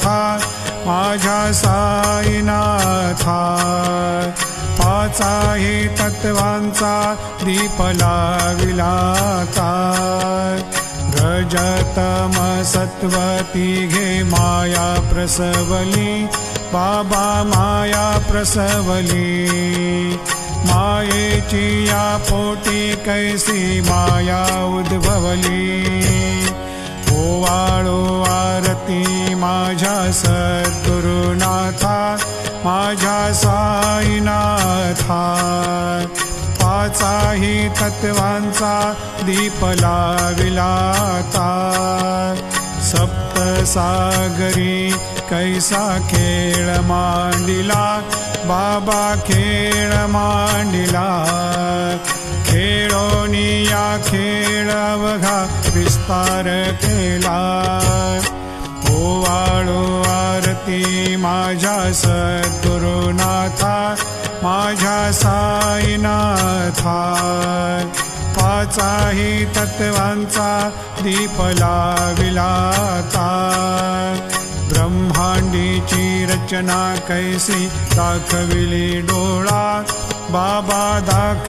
गुरुनाथा माझ्या साईनाथा पाचाही तत्वांचा दीप लाविला काय रजतम सत्वती घे माया प्रसवली बाबा माया प्रसवली मायेची या पोटी कैसी माया उद्भवली ओवाळो आरती माझ्या सद्गुरुनाथा माझ्या साईनाथा पाचाही तत्वांचा दीप लाविला सप्तसागरी कैसा खेळ मांडिला बाबा खेळ मांडिला खेळोनिया खेळ अवघा विस्तार केला ओवाळो आरती माझ्या सद्गुरुनाथा माझ्या साईनाथा पाचाही तत्वांचा दीप लाविला ब्रह्मांडीची रचना कैसी दाखविली डोळा बाबा दाख